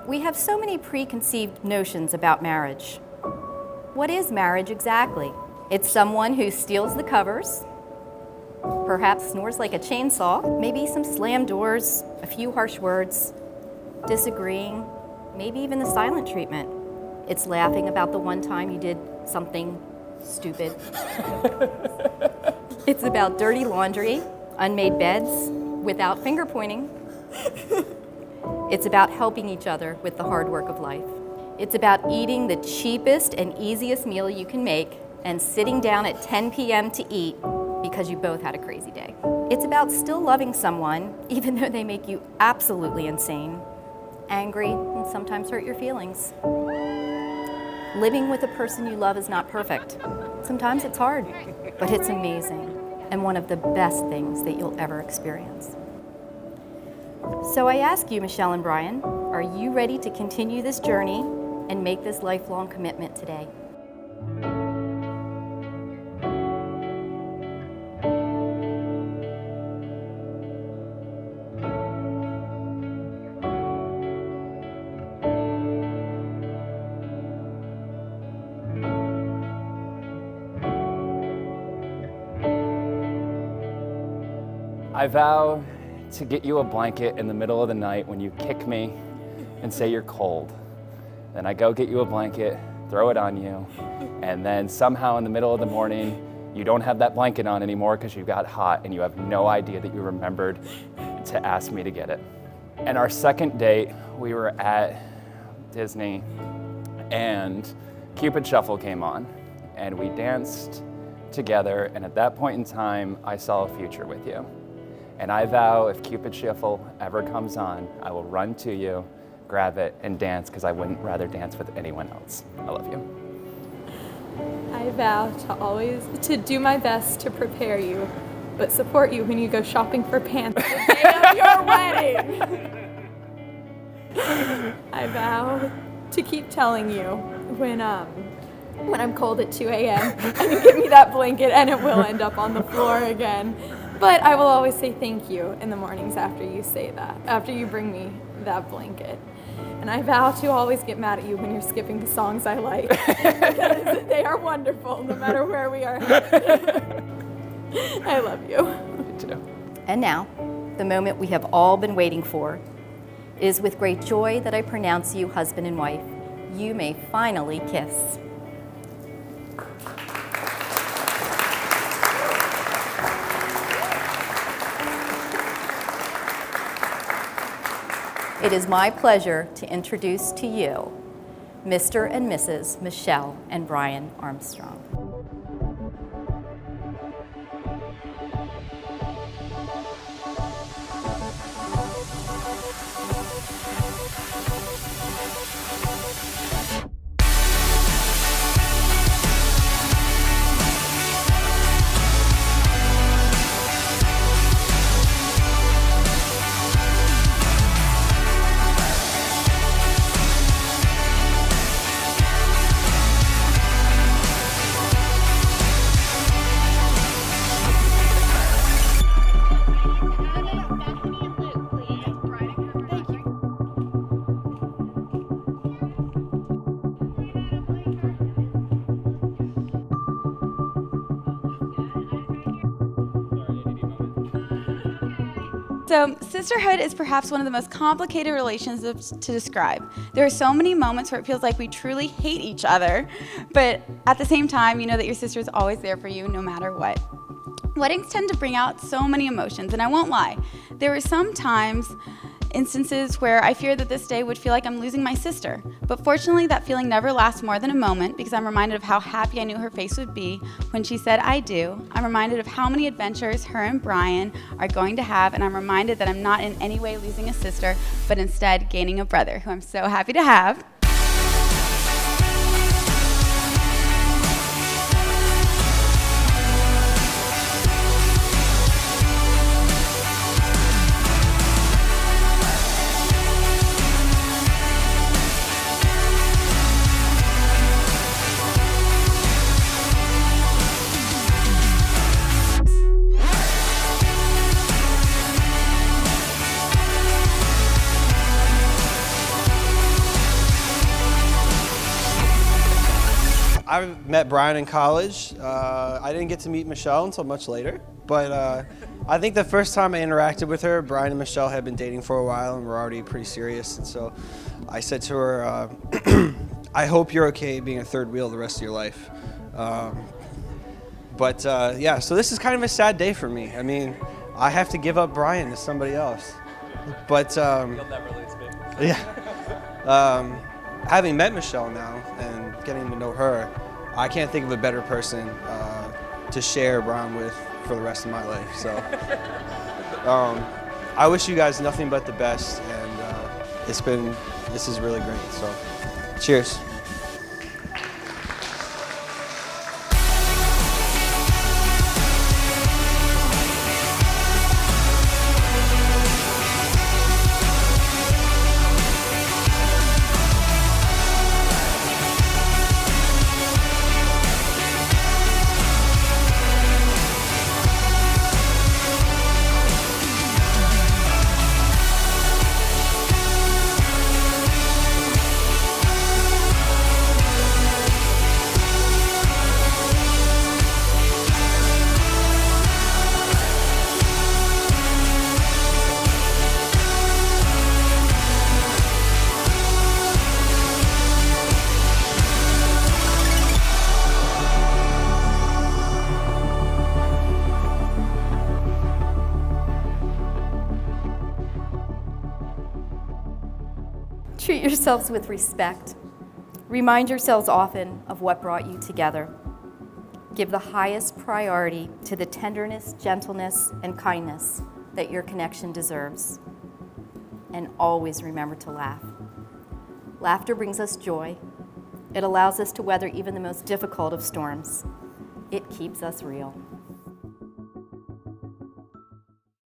We have so many preconceived notions about marriage. What is marriage exactly? It's someone who steals the covers, perhaps snores like a chainsaw, maybe some slammed doors, a few harsh words, disagreeing, maybe even the silent treatment. It's laughing about the one time you did something stupid. It's about dirty laundry, unmade beds, without finger pointing. It's about helping each other with the hard work of life. It's about eating the cheapest and easiest meal you can make and sitting down at 10 p.m. to eat because you both had a crazy day. It's about still loving someone even though they make you absolutely insane, angry, and sometimes hurt your feelings. Living with a person you love is not perfect. Sometimes it's hard, but it's amazing and one of the best things that you'll ever experience. So I ask you, Michelle and Brian, are you ready to continue this journey and make this lifelong commitment today? I vow to get you a blanket in the middle of the night when you kick me and say you're cold. Then I go get you a blanket, throw it on you, and then somehow in the middle of the morning, you don't have that blanket on anymore because you got hot and you have no idea that you remembered to ask me to get it. And our second date, we were at Disney and Cupid Shuffle came on and we danced together, and at that point in time, I saw a future with you. And I vow if Cupid Shuffle ever comes on, I will run to you, grab it, and dance because I wouldn't rather dance with anyone else. I love you. I vow to do my best to prepare you, but support you when you go shopping for pants the day of your wedding. I vow to keep telling you when I'm cold at 2 a.m. and you give me that blanket and it will end up on the floor again. But I will always say thank you in the mornings after you say that, after you bring me that blanket. And I vow to always get mad at you when you're skipping the songs I like, because they are wonderful no matter where we are. I love you. Me too. And now, the moment we have all been waiting for. It is with great joy that I pronounce you husband and wife. You may finally kiss. It is my pleasure to introduce to you Mr. and Mrs. Michelle and Brian Armstrong. So sisterhood is perhaps one of the most complicated relationships to describe. There are so many moments where it feels like we truly hate each other, but at the same time, you know that your sister is always there for you no matter what. Weddings tend to bring out so many emotions, and I won't lie. There were some instances where I feared that this day would feel like I'm losing my sister. But fortunately, that feeling never lasts more than a moment because I'm reminded of how happy I knew her face would be when she said, I do. I'm reminded of how many adventures her and Brian are going to have, and I'm reminded that I'm not in any way losing a sister, but instead gaining a brother who I'm so happy to have. I met Brian in college. I didn't get to meet Michelle until much later, but I think the first time I interacted with her, Brian and Michelle had been dating for a while and were already pretty serious, and so I said to her, I hope you're okay being a third wheel the rest of your life. Yeah, so this is kind of a sad day for me. I mean, I have to give up Brian to somebody else. But You'll never lose me. yeah, having met Michelle now and getting to know her, I can't think of a better person to share Brian with for the rest of my life. So I wish you guys nothing but the best, and this is really great. So cheers. Treat yourselves with respect. Remind yourselves often of what brought you together. Give the highest priority to the tenderness, gentleness, and kindness that your connection deserves. And always remember to laugh. Laughter brings us joy. It allows us to weather even the most difficult of storms. It keeps us real.